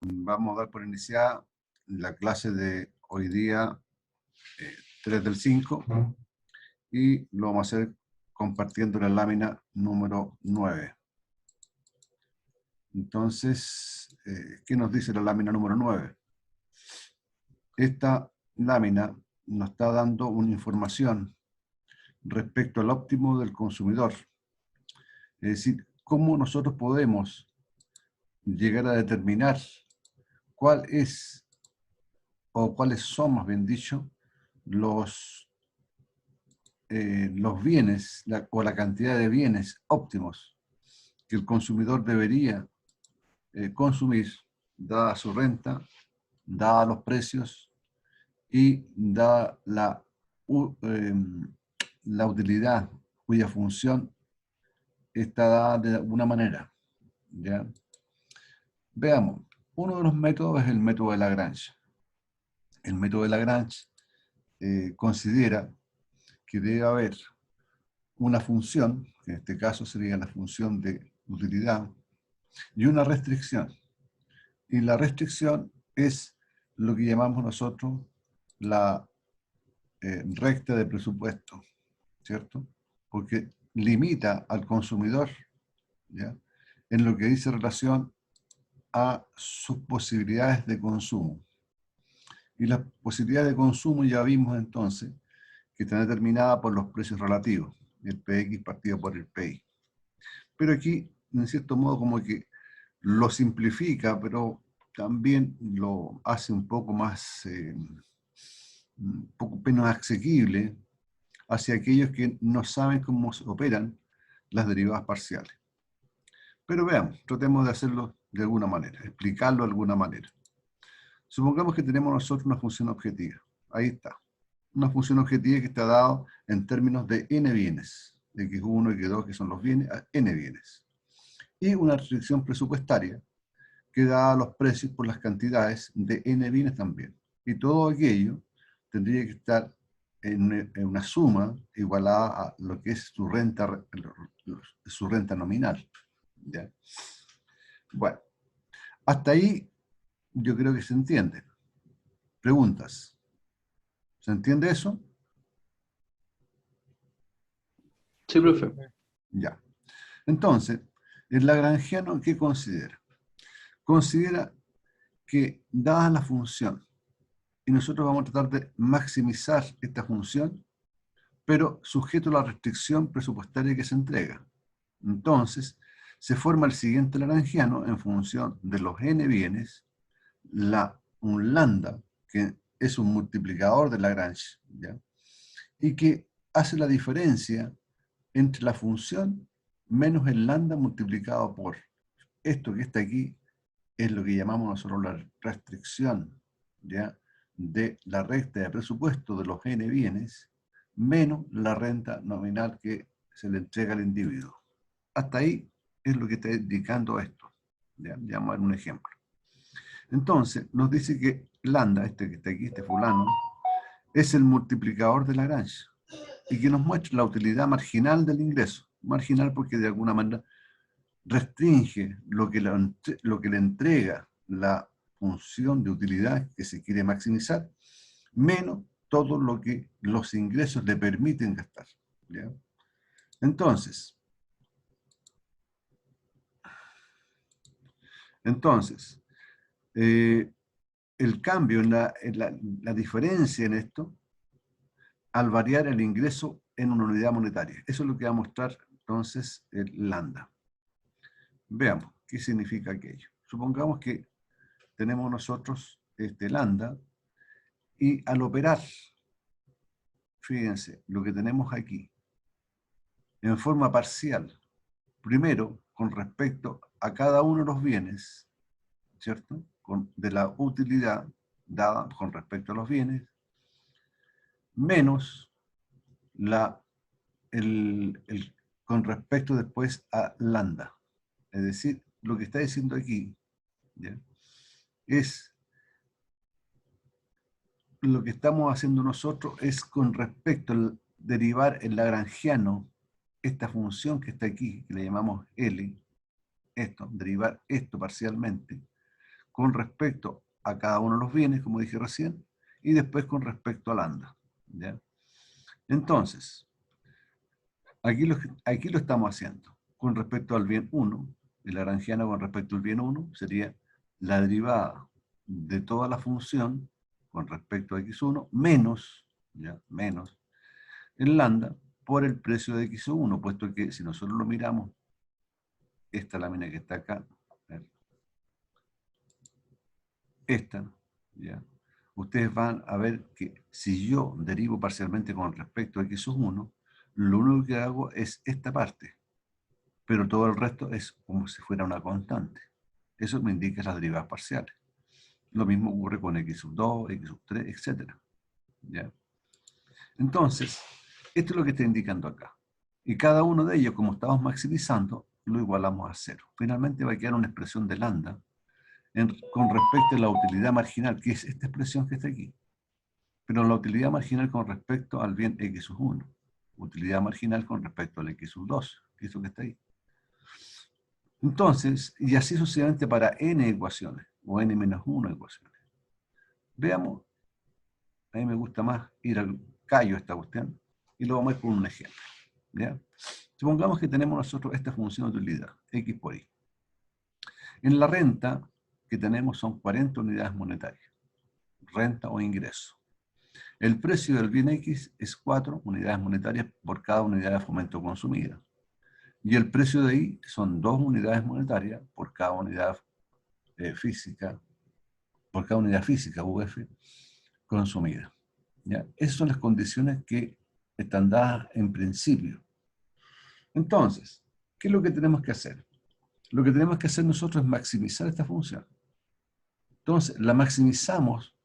Vamos a dar por iniciada la clase de hoy día 3 del 5 y lo vamos a hacer compartiendo la lámina número 9. Entonces, ¿qué nos dice la lámina número 9? Esta lámina nos está dando una información respecto al óptimo del consumidor. Es decir, cómo nosotros podemos llegar a determinar cuál es, o cuáles son, más bien dicho, los bienes o la cantidad de bienes óptimos que el consumidor debería consumir, dada su renta, dada los precios y dada la utilidad cuya función está dada de alguna manera. ¿Ya? Veamos, uno de los métodos es el método de Lagrange. El método de Lagrange considera que debe haber una función, que en este caso sería la función de utilidad, y una restricción. Y la restricción es lo que llamamos nosotros la recta de presupuesto, ¿cierto? Porque limita al consumidor, ¿ya?, en lo que dice relación a sus posibilidades de consumo. Y las posibilidades de consumo ya vimos entonces que están determinadas por los precios relativos, el PX partido por el PI. Pero aquí, en cierto modo, como que lo simplifica, pero también lo hace un poco más, un poco menos asequible hacia aquellos que no saben cómo se operan las derivadas parciales. Pero veamos, tratemos de hacerlo de alguna manera, explicarlo de alguna manera. Supongamos que tenemos nosotros una función objetiva. Ahí está. Una función objetiva que está dada en términos de n bienes. X1, X2, que son los bienes, a n bienes. Y una restricción presupuestaria que da los precios por las cantidades de n bienes también. Y todo aquello tendría que estar en una suma igualada a lo que es su renta nominal. ¿Ya? Bueno, hasta ahí yo creo que se entiende. Preguntas. ¿Se entiende eso? Sí, profe. Ya. Entonces, el lagrangiano, ¿qué considera? Considera que, dada la función, y nosotros vamos a tratar de maximizar esta función, pero sujeto a la restricción presupuestaria que se entrega. Entonces, se forma el siguiente lagrangiano en función de los n bienes, un lambda, que es un multiplicador de Lagrange, ¿ya?, y que hace la diferencia entre la función menos el lambda multiplicado por esto que está aquí, es lo que llamamos nosotros la restricción, ¿ya?, de la recta de presupuesto de los n bienes, menos la renta nominal que se le entrega al individuo. Hasta ahí es lo que está indicando esto. ¿Ya? Vamos a ver un ejemplo. Entonces, nos dice que lambda, este que está aquí, este fulano, es el multiplicador de Lagrange y que nos muestra la utilidad marginal del ingreso. Marginal porque de alguna manera restringe lo que le entrega la función de utilidad que se quiere maximizar, menos todo lo que los ingresos le permiten gastar. ¿Ya? Entonces, el cambio, la diferencia en esto, al variar el ingreso en una unidad monetaria. Eso es lo que va a mostrar entonces el lambda. Veamos qué significa aquello. Supongamos que tenemos nosotros este lambda y al operar, fíjense, lo que tenemos aquí, en forma parcial, primero con respecto a cada uno de los bienes, ¿cierto?, de la utilidad dada con respecto a los bienes, menos con respecto después a lambda. Es decir, lo que está diciendo aquí, ¿ya?, es lo que estamos haciendo nosotros es con respecto al derivar el lagrangiano, esta función que está aquí, que le llamamos L, esto, derivar esto parcialmente, con respecto a cada uno de los bienes, como dije recién, y después con respecto al lambda, ¿ya? Entonces, aquí lo estamos haciendo. Con respecto al bien 1, el lagrangiano con respecto al bien 1 sería la derivada de toda la función con respecto a x1 menos, ¿ya? Menos el lambda por el precio de x1, puesto que si nosotros lo miramos, esta lámina que está acá, esta, ¿ya? Ustedes van a ver que si yo derivo parcialmente con respecto a x1, lo único que hago es esta parte, pero todo el resto es como si fuera una constante. Eso me indica las derivadas parciales. Lo mismo ocurre con x2, x3, etc. ¿Ya? Entonces, esto es lo que está indicando acá. Y cada uno de ellos, como estamos maximizando, lo igualamos a 0. Finalmente va a quedar una expresión de lambda con respecto a la utilidad marginal, que es esta expresión que está aquí. Pero la utilidad marginal con respecto al bien x1. Utilidad marginal con respecto al x2, que es eso que está ahí. Entonces, y así sucesivamente para n ecuaciones, o n-1 ecuaciones. Veamos, a mí me gusta más ir al callo esta cuestión, y lo vamos a ver con un ejemplo. ¿Ya? Supongamos que tenemos nosotros esta función de utilidad, x por y. En la renta que tenemos son 40 unidades monetarias, renta o ingreso. El precio del bien X es 4 unidades monetarias por cada unidad de fomento consumida. Y el precio de Y son 2 unidades monetarias por cada unidad física, UF, consumida. ¿Ya? Esas son las condiciones que están dadas en principio. Entonces, ¿qué es lo que tenemos que hacer? Lo que tenemos que hacer nosotros es maximizar esta función. Entonces, la maximizamos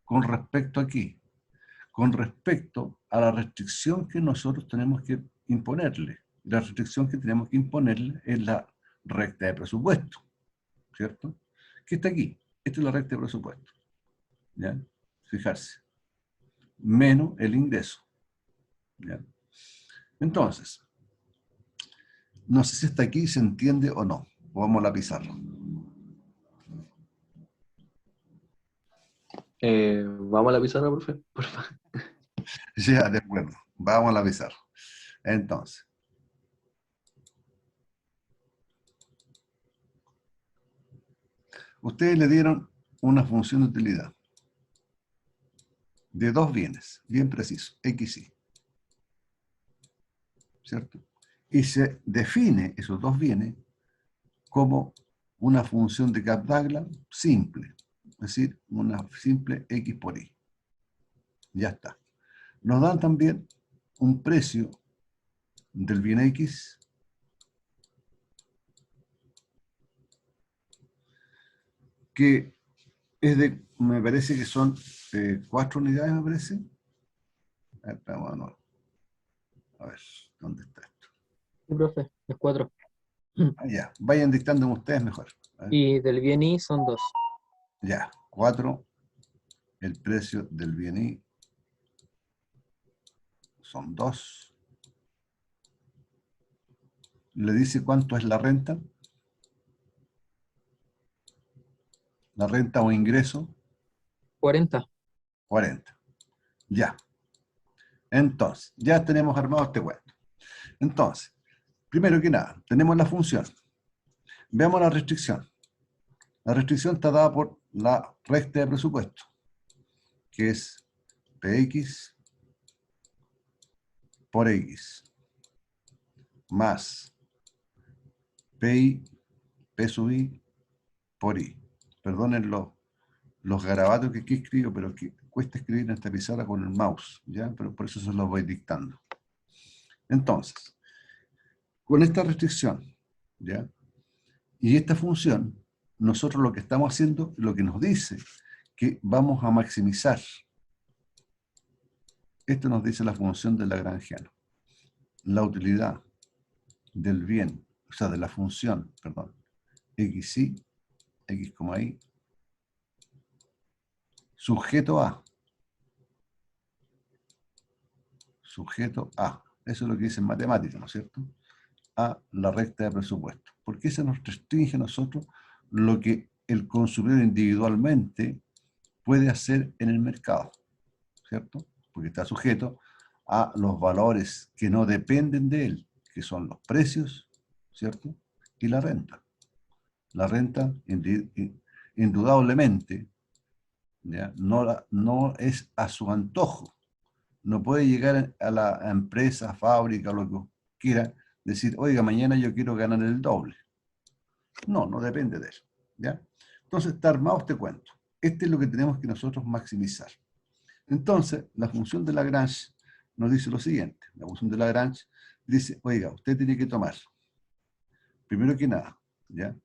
con respecto a qué? Con respecto a la restricción que nosotros tenemos que imponerle. La restricción que tenemos que imponerle es la recta de presupuesto, ¿cierto? ¿Qué está aquí? Esta es la recta de presupuesto. ¿Ya? Fijarse. Menos el ingreso. ¿Ya? Entonces, no sé si hasta aquí se entiende o no. Vamos a la pizarra. Vamos a la pizarra, profe, por favor. Ya, de acuerdo. Vamos a la pizarra. Entonces, ustedes le dieron una función de utilidad de dos bienes, bien preciso, X y Y, ¿cierto? Y se define esos dos bienes como una función de Kaplan simple, es decir, una simple X por Y. Ya está. Nos dan también un precio del bien X que es de, me parece que son 4 unidades, me parece. A ver, ¿dónde está esto? Sí, profe, es 4. Ya, vayan dictando ustedes mejor. Y del bien I son 2. Ya, 4, el precio del bien Y son 2. Le dice cuánto es la renta. La renta o ingreso, 40. 40. Ya. Entonces, ya tenemos armado este cuento. Entonces, primero que nada, tenemos la función. Veamos la restricción. La restricción está dada por la recta de presupuesto, que es Px por X, más Pi, P sub I por I. Perdonen los garabatos que aquí escribo, pero que cuesta escribir en esta pizarra con el mouse, ¿ya? Pero por eso se los voy dictando. Entonces, con esta restricción, ¿ya? Y esta función, nosotros lo que estamos haciendo, lo que nos dice que vamos a maximizar. Esto nos dice la función del lagrangiano. La utilidad del bien, o sea, de la función, perdón, xy, x, y, sujeto a. Sujeto a. Eso es lo que dice en matemática, ¿no es cierto? A la recta de presupuesto. ¿Por qué se nos restringe a nosotros lo que el consumidor individualmente puede hacer en el mercado, ¿cierto? Porque está sujeto a los valores que no dependen de él, que son los precios, ¿cierto? Y la renta. La renta, indudablemente, ¿ya? No es a su antojo. No puede llegar a la empresa, fábrica, lo que quiera, decir, oiga, mañana yo quiero ganar el doble. No depende de él, ¿ya? Entonces está armado este cuento. Este es lo que tenemos que nosotros maximizar. Entonces, la función de Lagrange nos dice lo siguiente. La función de Lagrange dice, oiga, usted tiene que tomar, primero que nada, ¿ya?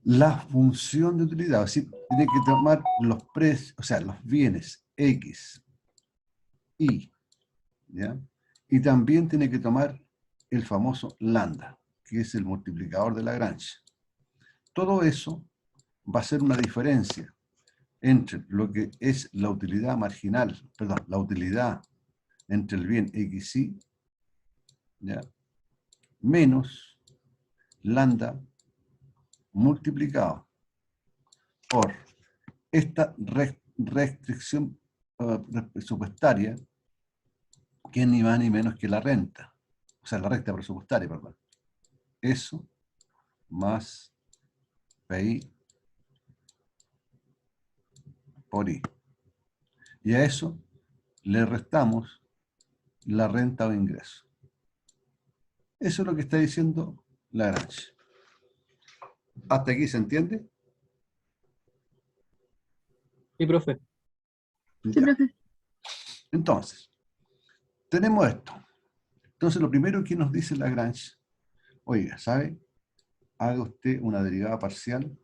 La función de utilidad, es decir, tiene que tomar los precios, o sea, los bienes X, Y, ¿ya? Y también tiene que tomar el famoso lambda, que es el multiplicador de Lagrange. Todo eso va a ser una diferencia entre lo que es la utilidad marginal, perdón, la utilidad entre el bien XY, ¿ya? Menos lambda multiplicado por esta restricción presupuestaria, que es ni más ni menos que la renta, o sea, la renta presupuestaria, perdón. Eso más PI por I. Y a eso le restamos la renta o ingreso. Eso es lo que está diciendo Lagrange. ¿Hasta aquí se entiende? Sí, profe. Sí, Ya. profe. Entonces, tenemos esto. Entonces, lo primero que nos dice Lagrange, oiga, ¿sabe? Haga usted una derivada parcial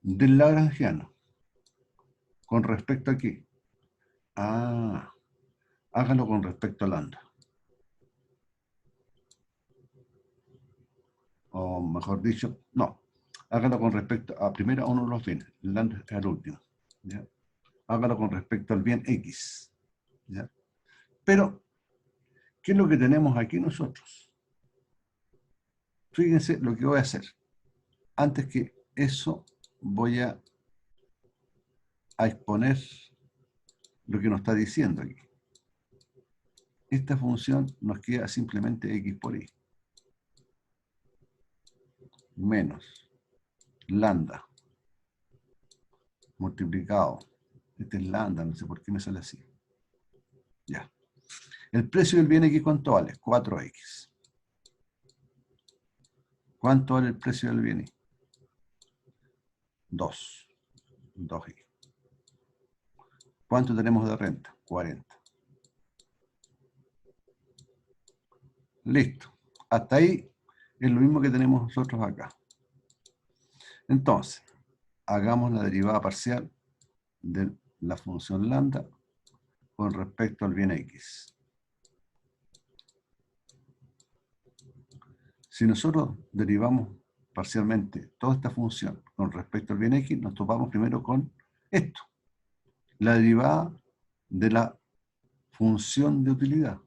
del lagrangiano. ¿Con respecto a qué? Ah, hágalo con respecto a lambda. O mejor dicho, no. Hágalo con respecto a primero a uno de los bienes. El lambda es el último. ¿Ya? Hágalo con respecto al bien X. ¿Ya? Pero, ¿qué es lo que tenemos aquí nosotros? Fíjense lo que voy a hacer. Antes que eso, voy a exponer lo que nos está diciendo aquí. Esta función nos queda simplemente X por Y. Menos lambda multiplicado. Este es lambda, no sé por qué me sale así. Ya. El precio del bien X, ¿cuánto vale? 4X. ¿Cuánto vale el precio del bien Y? 2X. ¿Cuánto tenemos de renta? 40. Listo. Hasta ahí es lo mismo que tenemos nosotros acá. Entonces, hagamos la derivada parcial de la función lambda con respecto al bien X. Si nosotros derivamos parcialmente toda esta función con respecto al bien X, nos topamos primero con esto. La derivada de la función de utilidad.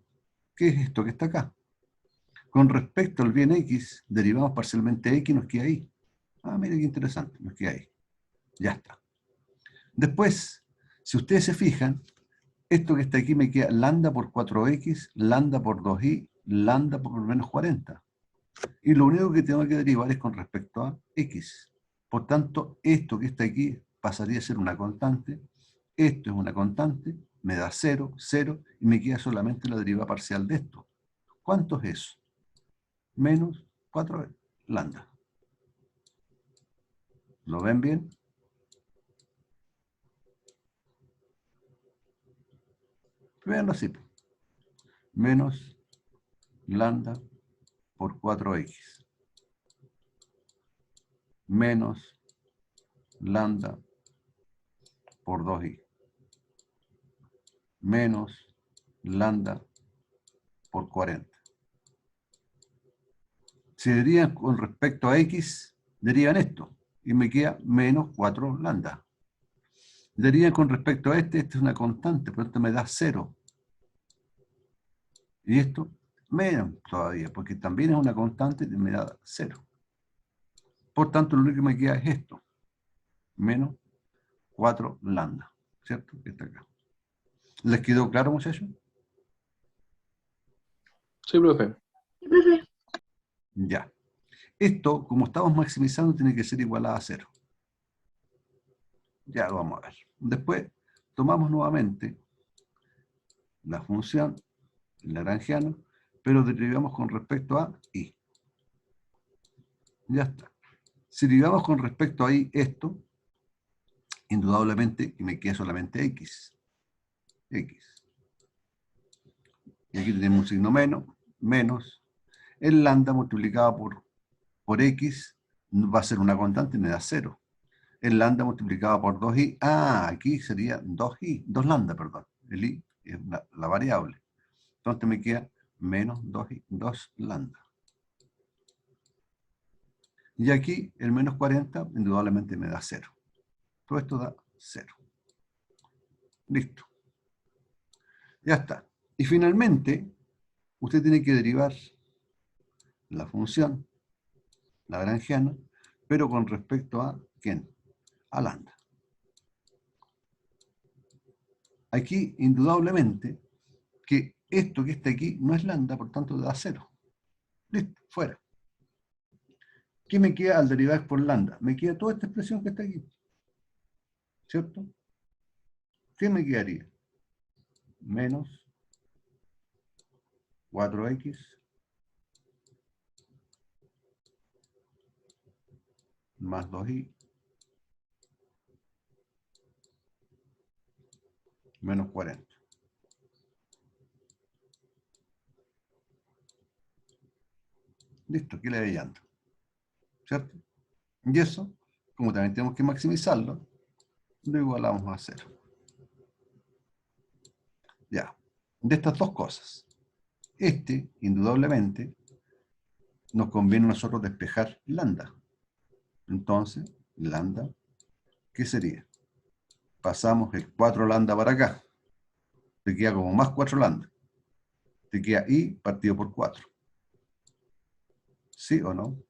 ¿Qué es esto que está acá? Con respecto al bien X, derivamos parcialmente X y nos queda ahí. Ah, mira qué interesante, nos queda ahí. Ya está. Después, si ustedes se fijan, esto que está aquí me queda lambda por 4X, lambda por 2Y, lambda por menos 40. Y lo único que tengo que derivar es con respecto a X. Por tanto, esto que está aquí pasaría a ser una constante. Esto es una constante, me da 0, 0, y me queda solamente la derivada parcial de esto. ¿Cuánto es eso? Menos 4 lambda. ¿Lo ven bien? Veanlo así. Menos lambda por 4X. Menos lambda por 2Y. Menos lambda por 40. Si derivan con respecto a X, derivan esto. Y me queda menos 4 lambda. Derivan con respecto a este es una constante, por lo tanto me da 0. Y esto menos todavía, porque también es una constante y me da 0. Por tanto, lo único que me queda es esto. menos 4 lambda, ¿cierto? Que está acá. ¿Les quedó claro, muchachos? Sí, profe. Sí, profe. Ya. Esto, como estamos maximizando, tiene que ser igual a 0. Ya lo vamos a ver. Después, tomamos nuevamente la función lagrangiana, pero derivamos con respecto a i. Ya está. Si derivamos con respecto a i esto, indudablemente me queda solamente x. X. Y aquí tenemos un signo menos. El lambda multiplicado por x va a ser una constante y me da 0. El lambda multiplicado por 2i, aquí sería 2i, 2 lambda, perdón. El i es la variable. Entonces me queda menos 2i, 2 lambda. Y aquí el menos 40 indudablemente me da 0. Todo esto da 0. Listo. Ya está. Y finalmente, usted tiene que derivar la función lagrangiana, pero con respecto a ¿quién? A lambda. Aquí, indudablemente, que esto que está aquí no es lambda, por tanto da 0. Listo, fuera. ¿Qué me queda al derivar por lambda? Me queda toda esta expresión que está aquí. ¿Cierto? ¿Qué me quedaría? Menos 4x más 2i menos 40. Listo, aquí le voy llamando. ¿Cierto? Y eso, como también tenemos que maximizarlo, lo igualamos a 0. Ya. De estas dos cosas, indudablemente, nos conviene a nosotros despejar lambda. Entonces, lambda, ¿qué sería? Pasamos el 4 lambda para acá. Te queda como más 4 lambda. Te queda i partido por 4. ¿Sí o no?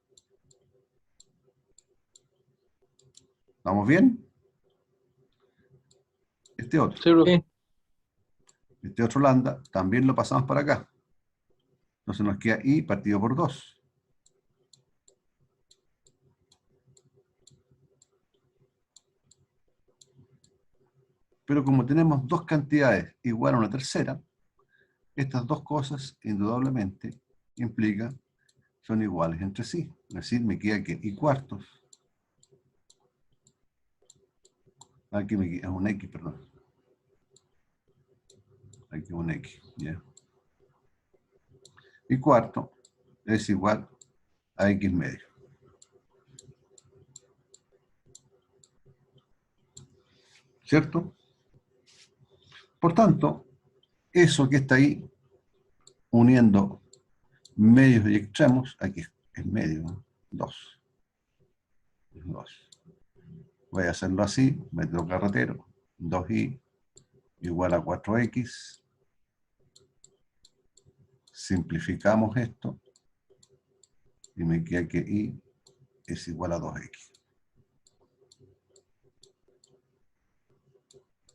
¿Vamos bien? Este otro. Sí, profe. Sí. Este otro lambda también lo pasamos para acá. Entonces nos queda i partido por 2. Pero como tenemos dos cantidades igual a una tercera, estas dos cosas indudablemente implican son iguales entre sí. Es decir, me queda que i cuartos. Aquí me queda un x, perdón. Aquí un x, ¿ya? Y cuarto es igual a x medio. ¿Cierto? Por tanto, eso que está ahí, uniendo medios y extremos, aquí es medio, ¿no? 2. 2. Voy a hacerlo así, método carretero, 2i igual a 4x. Simplificamos esto y me queda que i es igual a 2x.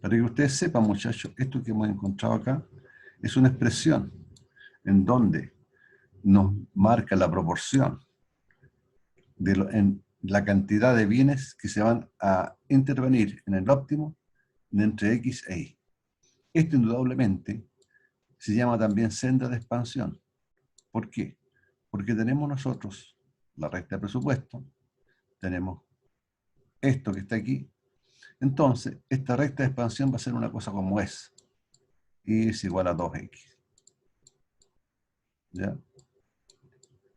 Para que ustedes sepan, muchachos, esto que hemos encontrado acá es una expresión en donde nos marca la proporción en la cantidad de bienes que se van a intervenir en el óptimo entre x e y. Esto indudablemente se llama también senda de expansión. ¿Por qué? Porque tenemos nosotros la recta de presupuesto, tenemos esto que está aquí. Entonces, esta recta de expansión va a ser una cosa como es. Y es igual a 2x. ¿Ya?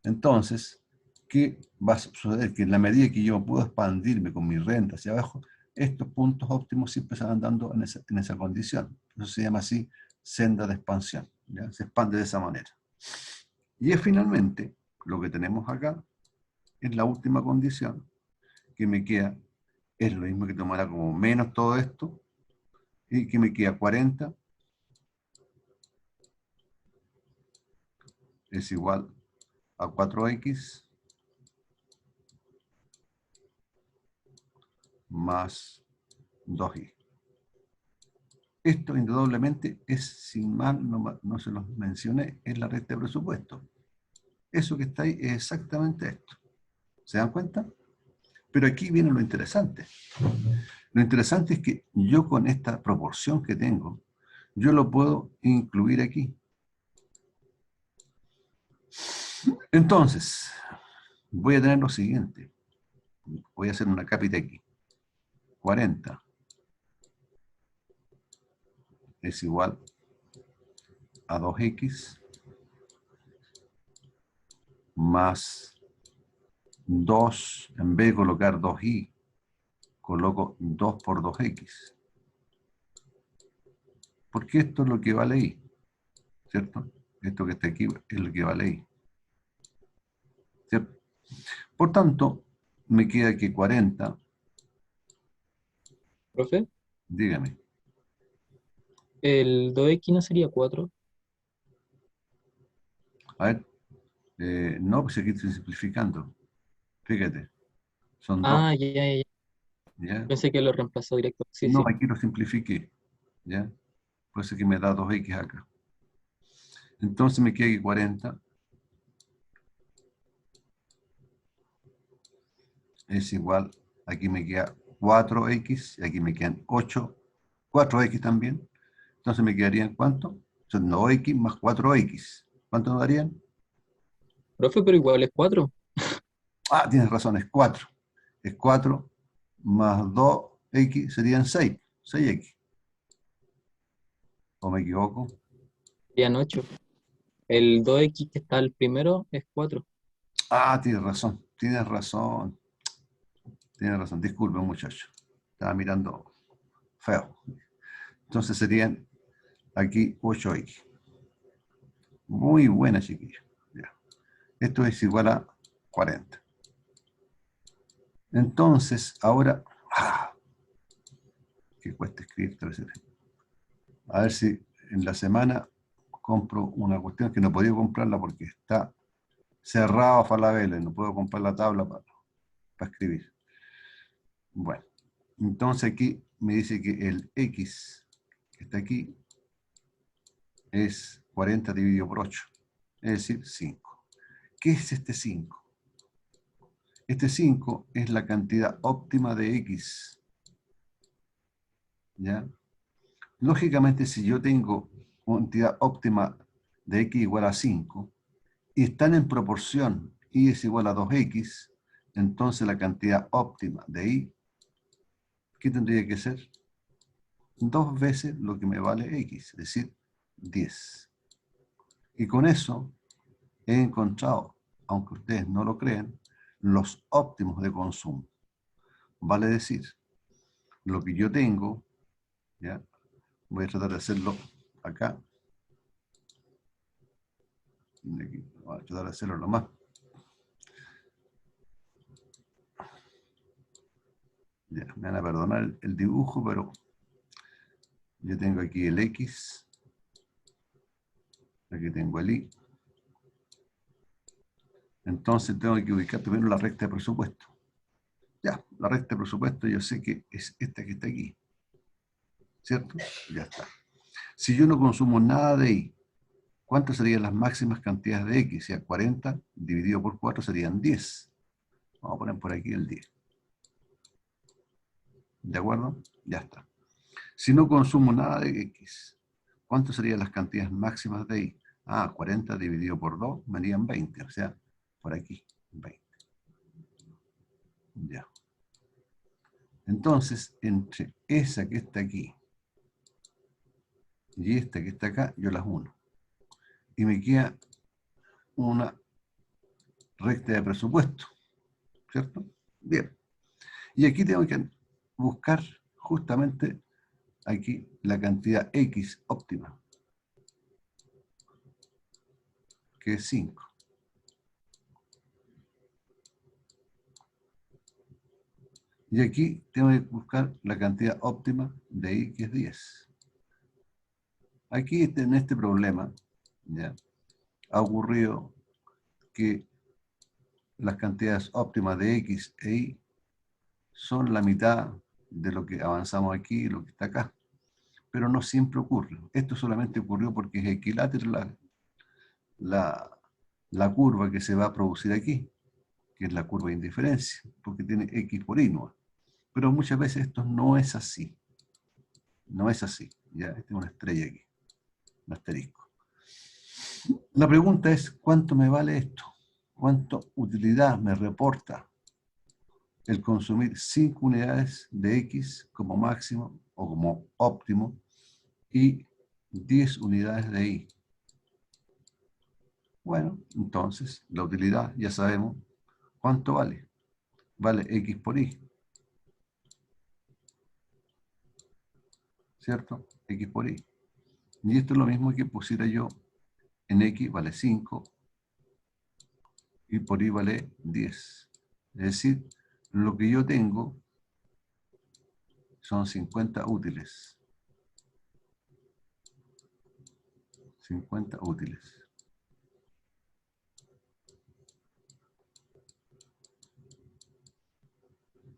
Entonces, ¿qué va a suceder? Que en la medida que yo puedo expandirme con mi renta hacia abajo, estos puntos óptimos siempre se van dando en esa condición. Eso se llama así senda de expansión. ¿Ya? Se expande de esa manera. Y es finalmente lo que tenemos acá, es la última condición que me queda, es lo mismo que tomará como menos todo esto, y que me queda 40 es igual a 4x más 2y. Esto indudablemente es, sin mal, no se los mencioné, es la recta de presupuesto. Eso que está ahí es exactamente esto. ¿Se dan cuenta? Pero aquí viene lo interesante. Lo interesante es que yo con esta proporción que tengo, yo lo puedo incluir aquí. Entonces, voy a tener lo siguiente. Voy a hacer una cápita aquí. 40 es igual a 2x más 2, en vez de colocar 2y, coloco 2 por 2x. Porque esto es lo que vale y, ¿cierto? Esto que está aquí es lo que vale y, ¿cierto? Por tanto, me queda que 40, Profe, dígame, el 2x no sería 4. a ver, no, pues aquí estoy simplificando, fíjate, son 2, Ah, ya, ya, ya. ¿ya? Pensé que lo reemplazó directo. Sí, No, sí. aquí lo simplifiqué, ¿ya? Por eso que me da 2x acá. Entonces me queda que 40 es igual, aquí me queda 4x, y aquí me quedan 8, 4x también. Entonces me quedarían, ¿cuánto? Son 2x más 4x. ¿Cuánto me darían? Profe, pero igual es 4. Ah, tienes razón, es 4. Es 4 más 2x serían 6. 6x. ¿O me equivoco? Serían 8. El 2x que está al primero es 4. Ah, tienes razón. Tienes razón. Tienes razón. Disculpe, muchacho. Estaba mirando feo. Entonces serían aquí 8x. Muy buena, chiquilla. Ya. Esto es igual a 40. Entonces, ahora... Ah, que cuesta escribir 3. A ver si en la semana compro una cuestión que no he podido comprarla porque está cerrado Falabella y no puedo comprar la tabla para escribir. Bueno, entonces aquí me dice que el x que está aquí es 40 dividido por 8, es decir, 5. ¿Qué es este 5? Este 5 es la cantidad óptima de x, ¿ya? Lógicamente, si yo tengo cantidad óptima de x igual a 5, y están en proporción y es igual a 2x, entonces la cantidad óptima de y, ¿qué tendría que ser? 2 veces lo que me vale x, es decir, 10. Y con eso he encontrado, aunque ustedes no lo crean, los óptimos de consumo. Vale decir, lo que yo tengo, ¿ya? Voy a tratar de hacerlo acá. Voy a tratar de hacerlo lo más. Ya, me van a perdonar el dibujo, pero yo tengo aquí el x, aquí tengo el y. Entonces tengo que ubicar primero la recta de presupuesto. Ya, la recta de presupuesto yo sé que es esta que está aquí, ¿cierto? Ya está. Si yo no consumo nada de y, ¿cuántas serían las máximas cantidades de x? O sea, 40 dividido por 4 serían 10. Vamos a poner por aquí el 10. ¿De acuerdo? Ya está. Si no consumo nada de x, ¿cuántas serían las cantidades máximas de y? Ah, 40 dividido por 2 me harían 20, o sea, por aquí, 20. Ya. Entonces, entre esa que está aquí y esta que está acá, yo las uno. Y me queda una recta de presupuesto, ¿cierto? Bien. Y aquí tengo que buscar justamente aquí la cantidad X óptima, que es 5. Y aquí tengo que buscar la cantidad óptima de Y, que es 10. Aquí en este problema, ¿ya?, ha ocurrido que las cantidades óptimas de X e Y son la mitad de lo que avanzamos aquí y lo que está acá. Pero no siempre ocurre. Esto solamente ocurrió porque es equilátero la curva que se va a producir aquí, que es la curva de indiferencia, porque tiene x por y nomás. Pero muchas veces esto no es así. No es así. Ya, esta es una estrella aquí, un asterisco. La pregunta es, ¿cuánto me vale esto? ¿Cuánta utilidad me reporta el consumir 5 unidades de X como máximo o como óptimo y 10 unidades de Y? Bueno, entonces la utilidad ya sabemos cuánto vale. Vale X por Y, ¿cierto? X por Y. Y esto es lo mismo que pusiera yo en X vale 5 y por Y vale 10. Es decir, lo que yo tengo son 50 útiles. 50 útiles.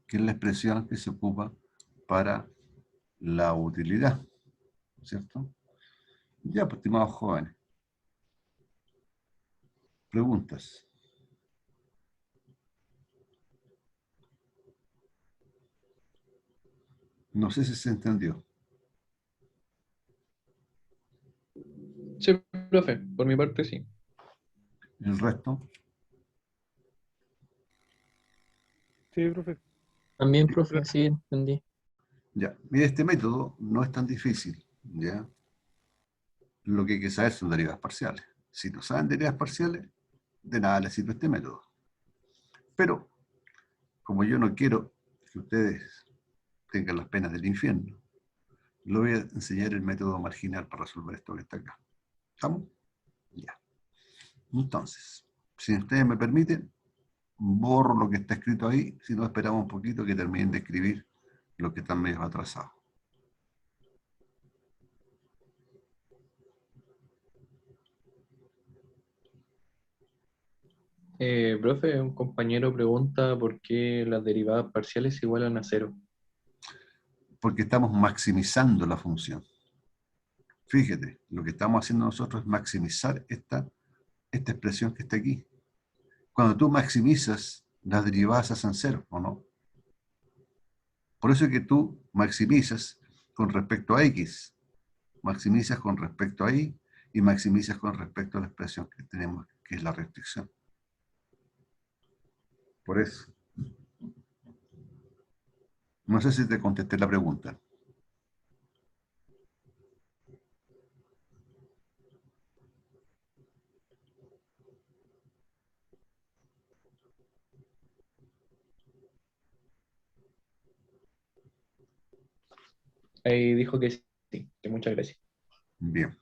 Que es la expresión que se ocupa para la utilidad, ¿cierto? Ya, pues, estimados jóvenes, preguntas. No sé si se entendió. Sí, profe, por mi parte sí. El resto, Sí, profe. También, profe, sí, entendí. ya. Mira, este método no es tan difícil, ¿ya? Lo que hay que saber son derivadas parciales. Si no saben derivadas parciales, de nada les sirve este método. Pero, como yo no quiero que ustedes tengan las penas del infierno, les voy a enseñar el método marginal para resolver esto que está acá. ¿Estamos? Ya. Entonces, si ustedes me permiten, borro lo que está escrito ahí, si no esperamos un poquito que terminen de escribir lo que están medio atrasados. Profe, un compañero pregunta por qué las derivadas parciales igualan a cero. Porque estamos maximizando la función. Fíjate, lo que estamos haciendo nosotros es maximizar esta expresión que está aquí. Cuando tú maximizas, las derivadas hacen cero, ¿o no? Por eso es que tú maximizas con respecto a X, maximizas con respecto a Y y maximizas con respecto a la expresión que tenemos, que es la restricción. Por eso. No sé si te contesté la pregunta. Ahí dijo que sí, que muchas gracias. Bien.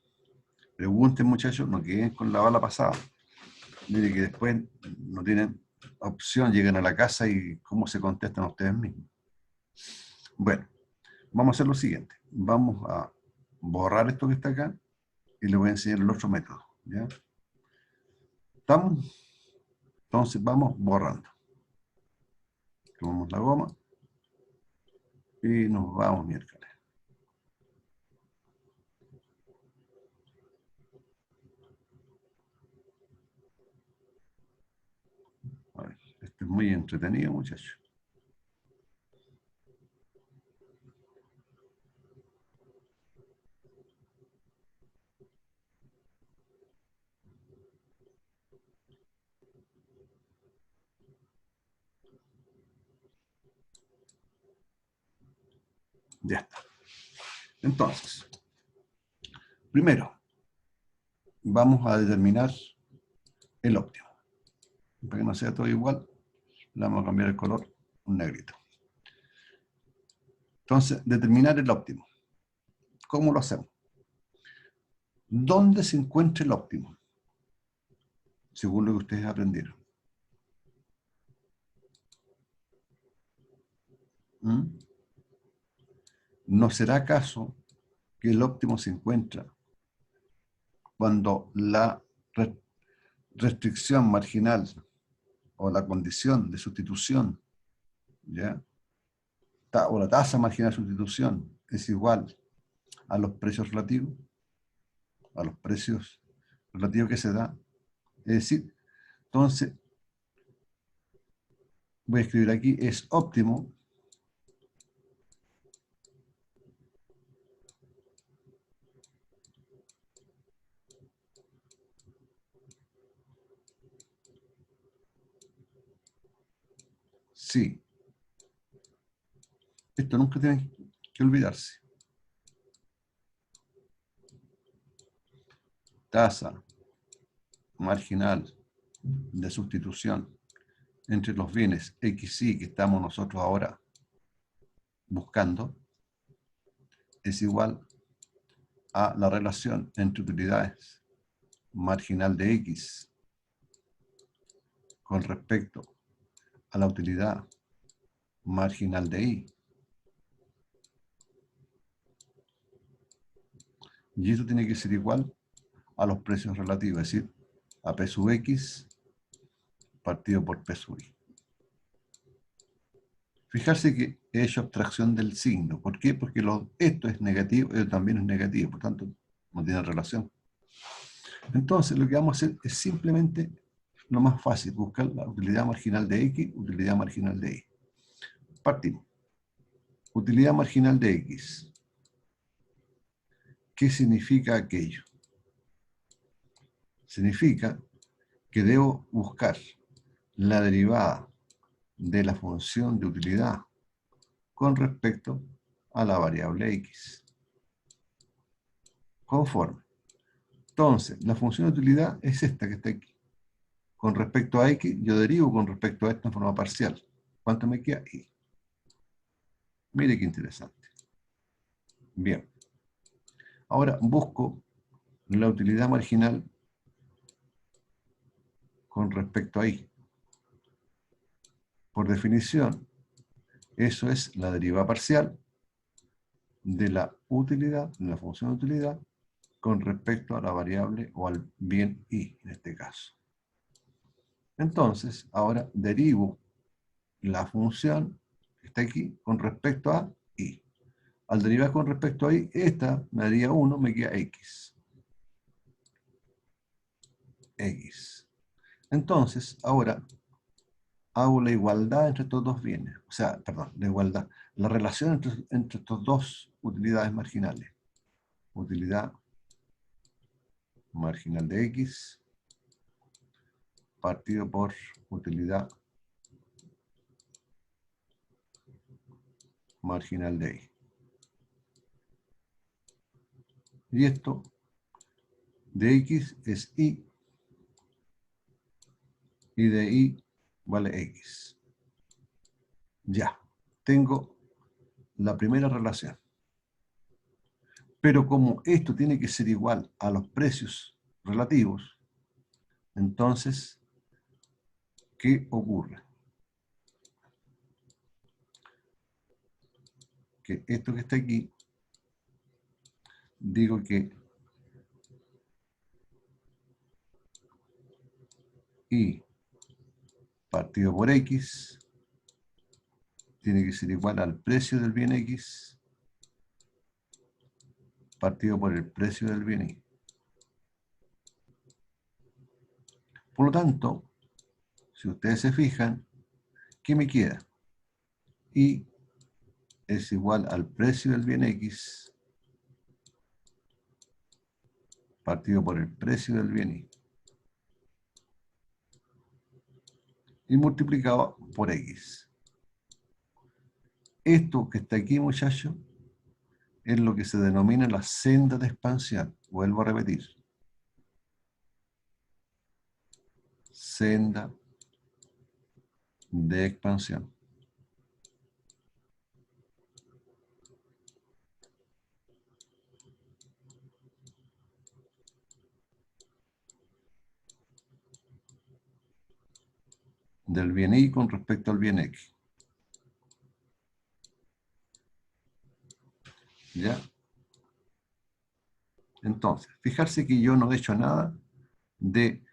Pregunten, muchachos, no queden con la bala pasada. Mire que después no tienen opción, llegan a la casa y cómo se contestan ustedes mismos. Bueno, vamos a hacer lo siguiente. Vamos a borrar esto que está acá y les voy a enseñar el otro método. ¿Ya? ¿Estamos? Entonces vamos borrando. Tomamos la goma y nos vamos miércoles. A ver, esto es muy entretenido, muchachos. Ya está. Entonces, primero, vamos a determinar el óptimo. Para que no sea todo igual, le vamos a cambiar el color un negrito. Entonces, determinar el óptimo. ¿Cómo lo hacemos? ¿Dónde se encuentra el óptimo? Según lo que ustedes aprendieron. ¿Mm? ¿No será acaso que el óptimo se encuentra cuando la restricción marginal o la condición de sustitución, ¿ya?, o la tasa marginal de sustitución es igual a los precios relativos, que se da. Es decir, entonces, voy a escribir aquí, es óptimo si, esto nunca tiene que olvidarse, tasa marginal de sustitución entre los bienes X y que estamos nosotros ahora buscando es igual a la relación entre utilidades marginal de X con respecto a la utilidad marginal de Y. Y eso tiene que ser igual a los precios relativos, es decir, a P sub X partido por P sub Y. Fijarse que he hecho abstracción del signo. ¿Por qué? Porque esto es negativo, esto también es negativo, por tanto, no tiene relación. Entonces, lo que vamos a hacer es simplemente lo más fácil, buscar la utilidad marginal de X, utilidad marginal de Y. Partimos. Utilidad marginal de X. ¿Qué significa aquello? Significa que debo buscar la derivada de la función de utilidad con respecto a la variable X. Conforme. Entonces, la función de utilidad es esta que está aquí. Con respecto a X, yo derivo con respecto a esto en forma parcial. ¿Cuánto me queda? Y. Mire qué interesante. Bien. Ahora busco la utilidad marginal con respecto a Y. Por definición, eso es la derivada parcial de la utilidad, de la función de utilidad, con respecto a la variable o al bien Y, en este caso. Entonces, ahora derivo la función que está aquí con respecto a Y. Al derivar con respecto a Y, esta me daría 1, me queda X. X. Entonces, ahora hago la igualdad entre estos dos bienes. O sea, perdón, la igualdad. La relación entre estos dos utilidades marginales. Utilidad marginal de X partido por utilidad marginal de Y. Y esto de X es Y y de Y vale X. Ya, tengo la primera relación. Pero como esto tiene que ser igual a los precios relativos, entonces, ¿qué ocurre? Que esto que está aquí, digo que Y partido por X tiene que ser igual al precio del bien X partido por el precio del bien Y. Por lo tanto, si ustedes se fijan, ¿qué me queda? Y es igual al precio del bien X partido por el precio del bien Y. Y multiplicado por X. Esto que está aquí, muchachos, es lo que se denomina la senda de expansión. Vuelvo a repetir. Senda de expansión. Del bien Y con respecto al bien X. ¿Ya? Entonces, fijarse que yo no he hecho nada de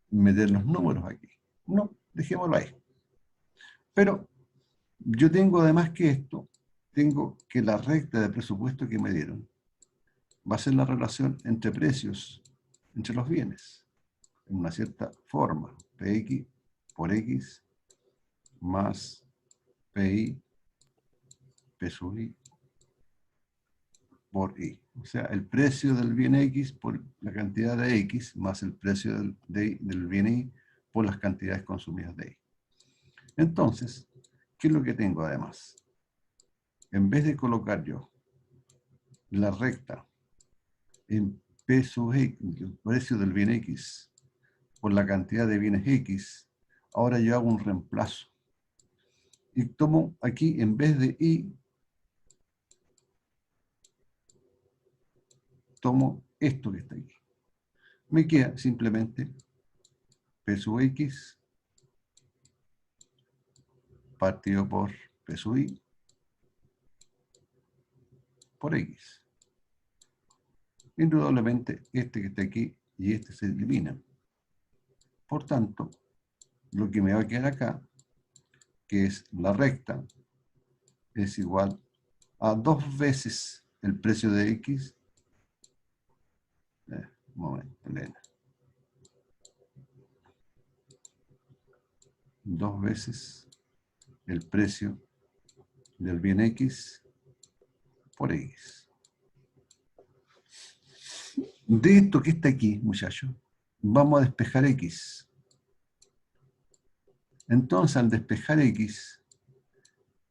meter los números aquí. No, dejémoslo ahí. Pero yo tengo además que esto, tengo que la recta de presupuesto que me dieron va a ser la relación entre precios, entre los bienes, en una cierta forma, PX por X más PI, P sub I por I. O sea, el precio del bien X por la cantidad de X más el precio del bien Y por las cantidades consumidas de Y. Entonces, ¿qué es lo que tengo además? En vez de colocar yo la recta en P sub X, el precio del bien X, por la cantidad de bienes X, ahora yo hago un reemplazo. Y tomo aquí, en vez de Y, tomo esto que está aquí. Me queda simplemente P sub X partido por P sub I por X. Indudablemente, este que está aquí y este se eliminan. Por tanto, lo que me va a quedar acá, que es la recta, es igual a 2 veces el precio de X. Un momento, Elena. 2 veces el precio del bien X por X. De esto que está aquí, muchachos, vamos a despejar X. Entonces, al despejar X,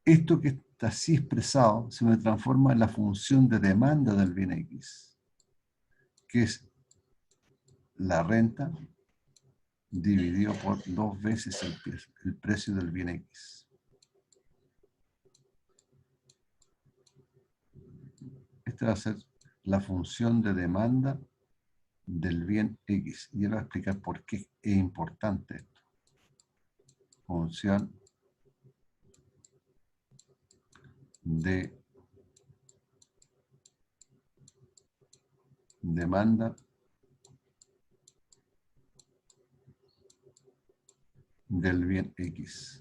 esto que está así expresado se me transforma en la función de demanda del bien X, que es la renta dividido por 2 veces el precio del bien X. Esta va a ser la función de demanda del bien X. Y ahora voy a explicar por qué es importante esto. Función de demanda del bien X.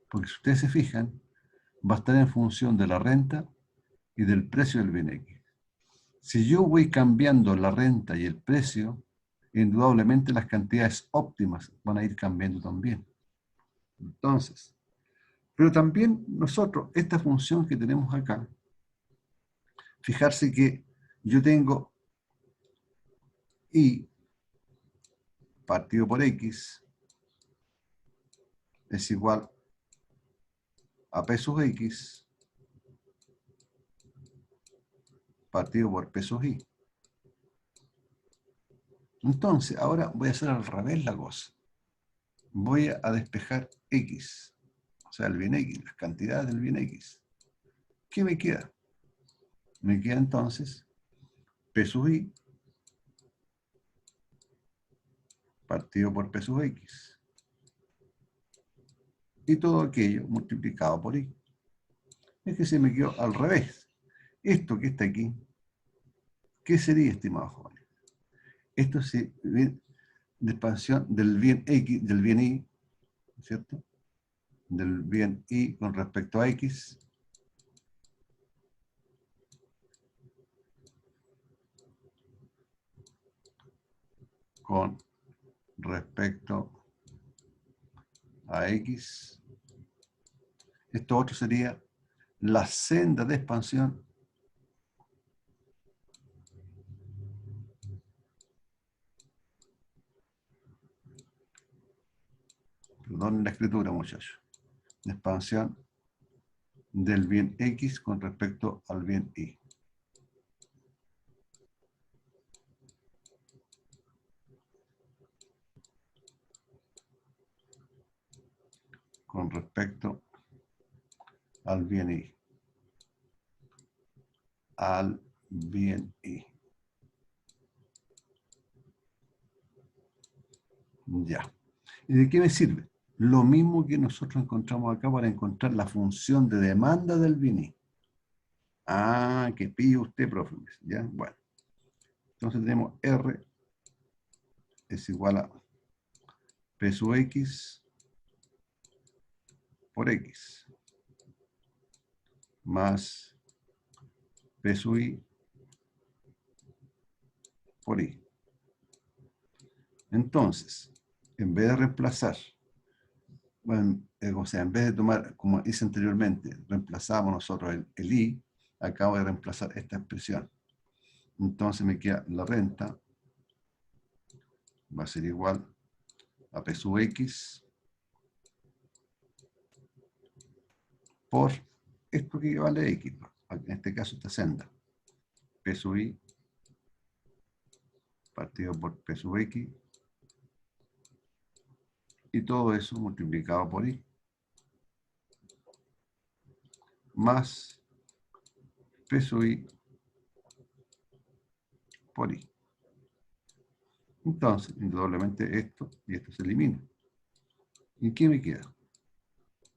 Porque si ustedes se fijan, va a estar en función de la renta y del precio del bien X. Si yo voy cambiando la renta y el precio, indudablemente las cantidades óptimas van a ir cambiando también. Entonces, pero también nosotros, esta función que tenemos acá, fijarse que yo tengo Y partido por X es igual a P sub X partido por P sub Y. Entonces, ahora voy a hacer al revés la cosa. Voy a despejar X, o sea, el bien X, las cantidades del bien X. ¿Qué me queda? Me queda entonces P sub I partido por P sub X. Y todo aquello multiplicado por Y. Es que se me quedó al revés. Esto que está aquí, ¿qué sería, estimados jóvenes? Esto es de expansión del bien X, del bien Y, ¿cierto? Del bien Y con respecto a X. Con respecto a X. Esto otro sería la senda de expansión perdón la escritura, muchachos, de expansión del bien X con respecto al bien Y. Con respecto al bien Y. Al bien Y. Ya. ¿Y de qué me sirve? Lo mismo que nosotros encontramos acá para encontrar la función de demanda del bien Y. Ah, que pide usted, profe. ¿Ya? Bueno. Entonces tenemos R es igual a P sub X por X más P sub Y por Y. Entonces, en vez de reemplazar, bueno, o sea, en vez de tomar, como hice anteriormente, reemplazamos nosotros el I, acabo de reemplazar esta expresión. Entonces me queda la renta, va a ser igual a P sub X por esto que vale X, en este caso esta senda, P sub Y partido por P sub X, y todo eso multiplicado por Y, más P sub Y por Y. Entonces, indudablemente esto y esto se elimina. ¿Y qué me queda?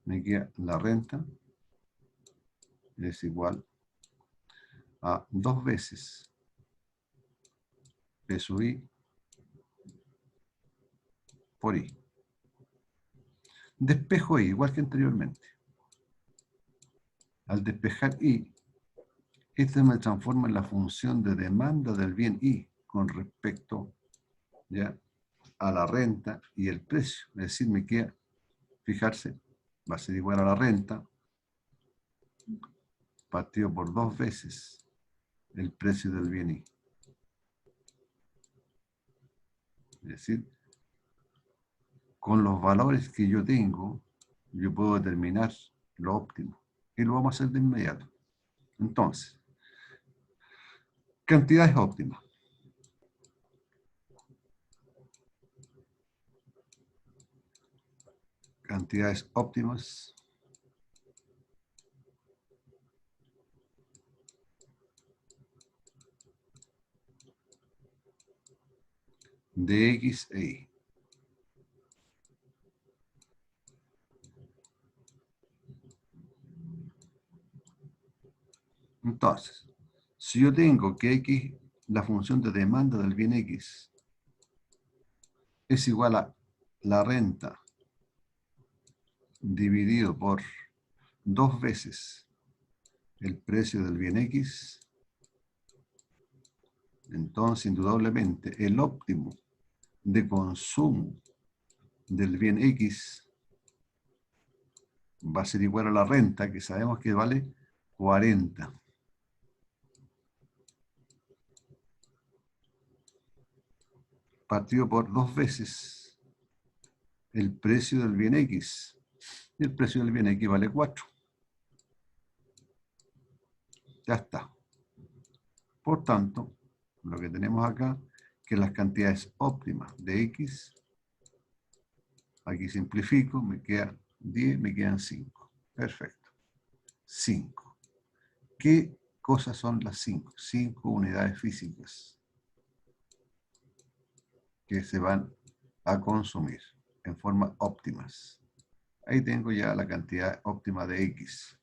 Me queda la renta es igual a 2 veces P sub I por I. Despejo I, igual que anteriormente. Al despejar I, este me transforma en la función de demanda del bien I con respecto ya a la renta y el precio. Es decir, me queda, fijarse, va a ser igual a la renta partido por 2 veces el precio del bien I. Es decir, con los valores que yo tengo, yo puedo determinar lo óptimo. Y lo vamos a hacer de inmediato. Entonces, cantidades óptimas. Cantidades óptimas de X e Y. Entonces, si yo tengo que X, la función de demanda del bien X, es igual a la renta dividido por 2 veces el precio del bien X, entonces indudablemente el óptimo de consumo del bien X va a ser igual a la renta, que sabemos que vale 40. Partido por 2 veces el precio del bien X. Y el precio del bien X vale 4. Ya está. Por tanto, lo que tenemos acá, que las cantidades óptimas de X, aquí simplifico, me queda 10, me quedan 5. Perfecto. 5. ¿Qué cosas son las 5? 5 unidades físicas que se van a consumir en forma óptimas. Ahí tengo ya la cantidad óptima de X.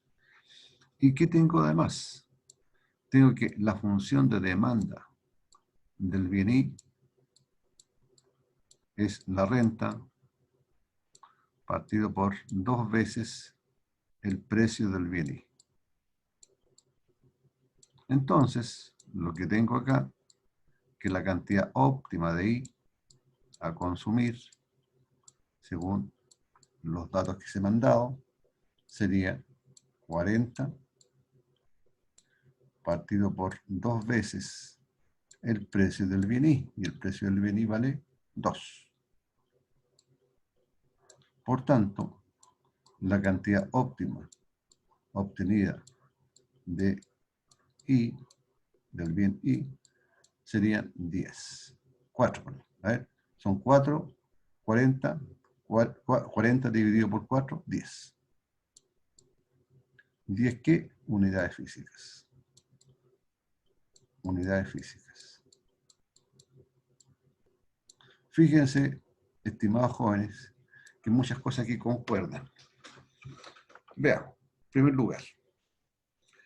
¿Y qué tengo además? Tengo que la función de demanda del bien Y es la renta partido por 2 veces el precio del bien Y. Entonces, lo que tengo acá, que la cantidad óptima de Y a consumir, según los datos que se me han dado, sería 40 partido por 2 veces el precio del bien Y. Y el precio del bien Y vale 2. Por tanto, la cantidad óptima obtenida de Y, del bien Y, serían 10. 4, a ver, son 4, 40, 40 dividido por 4, 10. ¿10 qué? Unidades físicas. Unidades físicas. Fíjense, estimados jóvenes, que muchas cosas aquí concuerdan. Veamos, en primer lugar,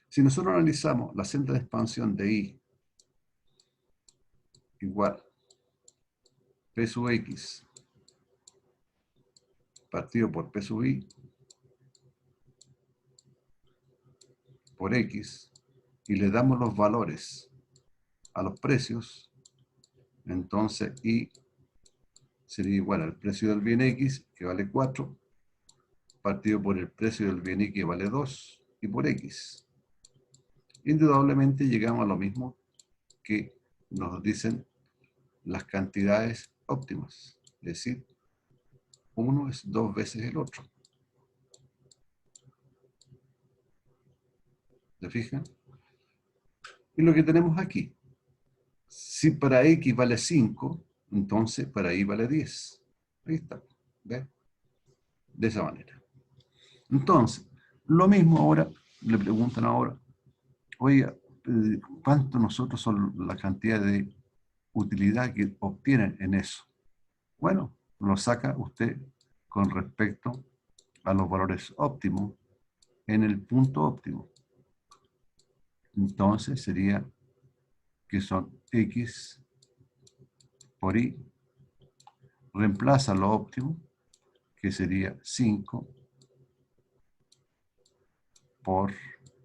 si nosotros analizamos la senda de expansión de I igual P sub X partido por P sub I por X y le damos los valores a los precios, entonces I sería igual al precio del bien X, que vale 4, partido por el precio del bien Y, que vale 2, y por X. Indudablemente llegamos a lo mismo que nos dicen las cantidades óptimas, es decir, uno es 2 veces el otro. ¿Se fijan? Y lo que tenemos aquí, si para X vale 5, entonces para Y vale 10. Ahí está. ¿Ves? De esa manera. Entonces, lo mismo ahora, le preguntan ahora, oiga, ¿cuánto nosotros son la cantidad de utilidad que obtienen en eso? Bueno, lo saca usted con respecto a los valores óptimos en el punto óptimo. Entonces sería que son X por Y, reemplaza lo óptimo, que sería 5 por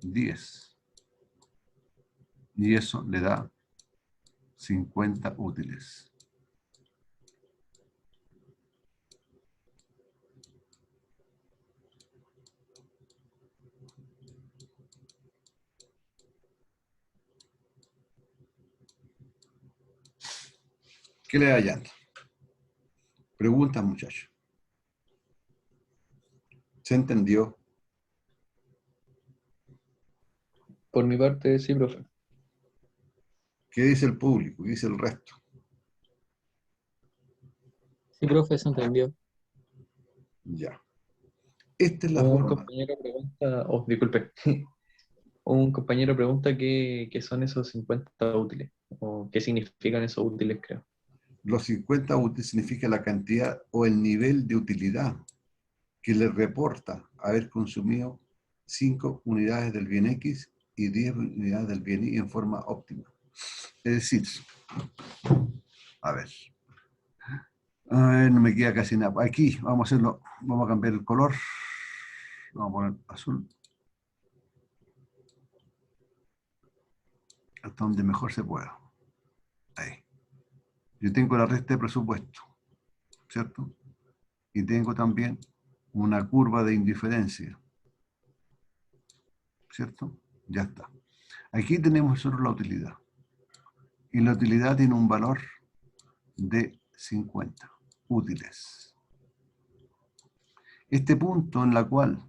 10. Y eso le da 50 útiles. ¿Qué le hallan? Preguntas, muchachos. ¿Se entendió? Por mi parte, sí, profe. ¿Qué dice el público? ¿Qué dice el resto? Sí, profe, se entendió. Ya. Esta es la Un forma. compañero pregunta, oh, disculpe, un compañero pregunta qué son esos 50 útiles, o qué significan esos útiles, creo. Los 50 útiles significa la cantidad o el nivel de utilidad que le reporta haber consumido 5 unidades del bien X y 10 unidades del bien Y en forma óptima. Es decir, a ver, no me queda casi nada. Aquí vamos a hacerlo, vamos a cambiar el color. Vamos a poner azul. Hasta donde mejor se pueda. Ahí. Yo tengo la resta de presupuesto, ¿cierto? Y tengo también una curva de indiferencia, ¿cierto? Ya está. Aquí tenemos solo la utilidad. Y la utilidad tiene un valor de 50 útiles. Este punto en la cual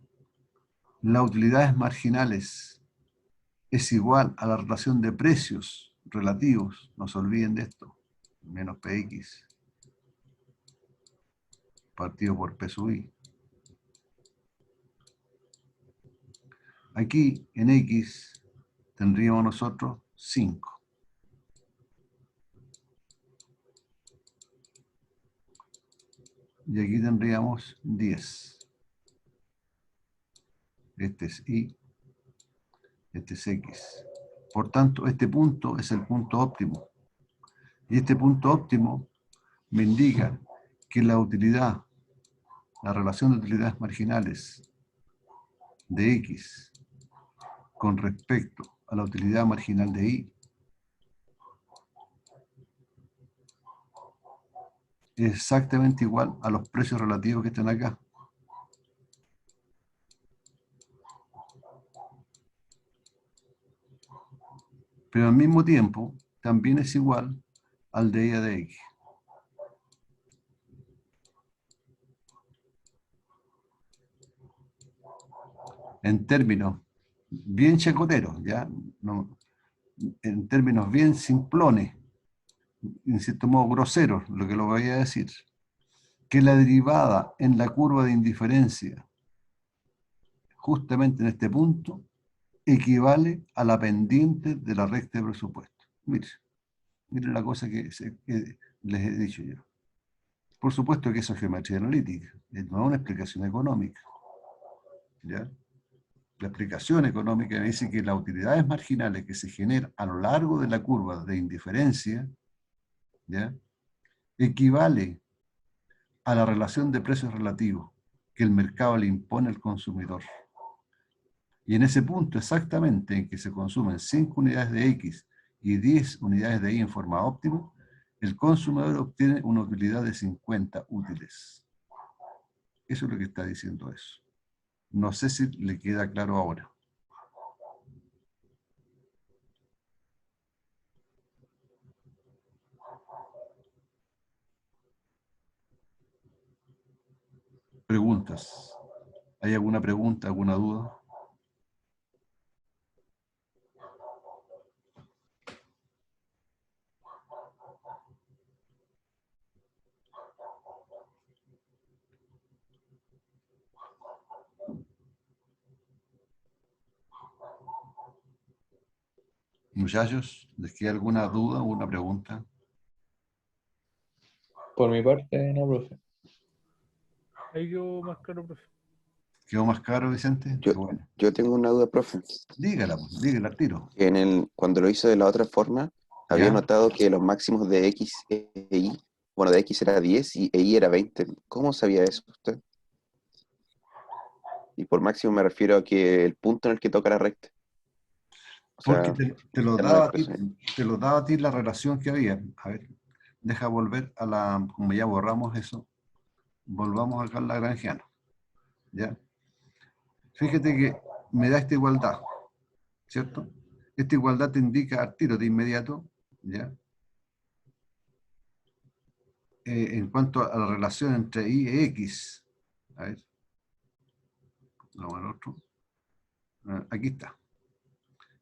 las utilidades marginales es igual a la relación de precios relativos, no se olviden de esto, menos PX partido por P sub I. Aquí en X tendríamos nosotros 5. Y aquí tendríamos 10. Este es Y, este es X. Por tanto, este punto es el punto óptimo. Y este punto óptimo me indica que la utilidad, la relación de utilidades marginales de X con respecto a la utilidad marginal de Y es exactamente igual a los precios relativos que están acá. Pero al mismo tiempo también es igual al de Y de X. En términos bien chacoteros, ¿ya? No, en términos bien simplones, en cierto modo groseros, lo que lo voy a decir, que la derivada en la curva de indiferencia, justamente en este punto, equivale a la pendiente de la recta de presupuesto. Miren la cosa que les he dicho yo. Por supuesto que eso es geometría analítica, no es una explicación económica. ¿Ya? La explicación económica me dice que las utilidades marginales que se generan a lo largo de la curva de indiferencia, ¿ya? equivale a la relación de precios relativos que el mercado le impone al consumidor. Y en ese punto exactamente en que se consumen 5 unidades de X y 10 unidades de Y en forma óptima, el consumidor obtiene una utilidad de 50 útiles. Eso es lo que está diciendo eso. No sé si le queda claro ahora. Preguntas. ¿Hay alguna pregunta, alguna duda? Muchachos, ¿les queda alguna duda, alguna pregunta? Por mi parte, no, profe. Ahí quedó más claro, profe. ¿Quedó más caro, Vicente? Yo, Qué bueno. yo tengo una duda, profe. Dígala, pues, dígala al tiro. Cuando lo hizo de la otra forma, había ¿Ya? notado que los máximos de X e Y, bueno, de X era 10 y Y era 20. ¿Cómo sabía eso usted? Y por máximo me refiero a que el punto en el que toca la recta. O Porque sea, te lo ya no la daba a ti, expresión. te lo daba a ti la relación que había. A ver, deja volver a la, como ya borramos eso, volvamos acá a la Lagrangiana. ¿Ya? Fíjate que me da esta igualdad, ¿cierto? Esta igualdad te indica al tiro de inmediato, ¿ya? En cuanto a la relación entre Y y X. A ver, vamos al otro. Aquí está.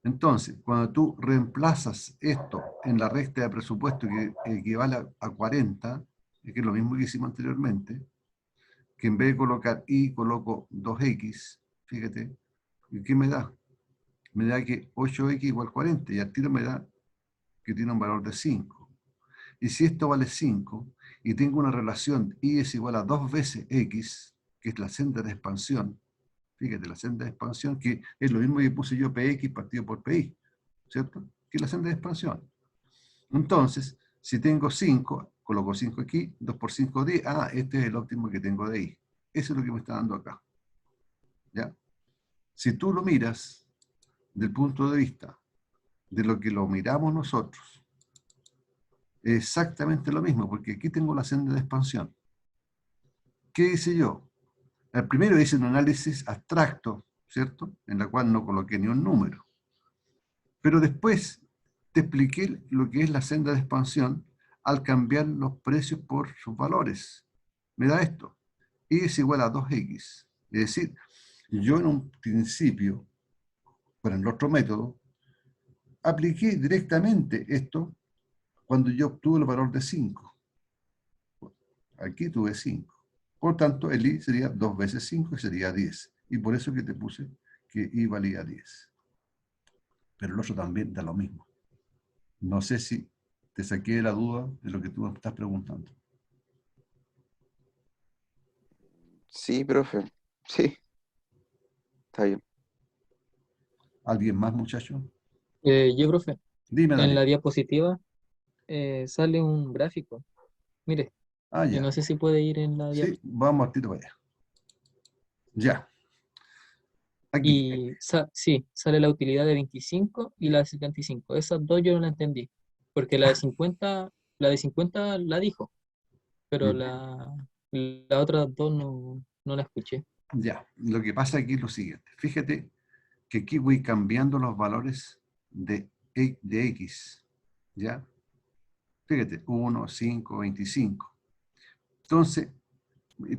Entonces, cuando tú reemplazas esto en la recta de presupuesto que equivale a 40, que es lo mismo que hicimos anteriormente, que en vez de colocar Y coloco 2X, fíjate, ¿y qué me da? Me da que 8X igual 40 y al tiro me da que tiene un valor de 5. Y si esto vale 5 y tengo una relación Y es igual a 2 veces X, que es la senda de expansión, fíjate, la senda de expansión, que es lo mismo que puse yo PX partido por PI, ¿cierto? Que es la senda de expansión. Entonces, si tengo 5, coloco 5 aquí, 2 por 5, 10. Ah, este es el óptimo que tengo de I. Eso es lo que me está dando acá. ¿Ya? Si tú lo miras del punto de vista de lo que lo miramos nosotros, es exactamente lo mismo, porque aquí tengo la senda de expansión. ¿Qué hice yo? El primero hice un análisis abstracto, ¿cierto? En la cual no coloqué ni un número. Pero después te expliqué lo que es la senda de expansión al cambiar los precios por sus valores. Me da esto. Y es igual a 2X. Es decir, yo en un principio, con el otro método, apliqué directamente esto cuando yo obtuve el valor de 5. Aquí tuve 5. Por tanto, el I sería 2 veces 5 y sería 10. Y por eso que te puse que I valía 10. Pero el otro también da lo mismo. No sé si te saqué la duda de lo que tú me estás preguntando. Sí, profe. Sí, está bien. ¿Alguien más, muchacho? Yo, profe, Dime, en la Daniel. diapositiva sale un gráfico. Mire, Ah, y ya. no sé si puede ir en la Sí, diapositiva. vamos a tiro para allá. Ya. Aquí. Y sí, sale la utilidad de 25 y la de 75. Esas dos yo no la entendí. Porque la de 50 la dijo, pero Ujú. la otra dos no la escuché. Ya. Lo que pasa aquí es lo siguiente. Fíjate que aquí voy cambiando los valores de X. ¿Ya? Fíjate, 1, 5, 25. Entonces,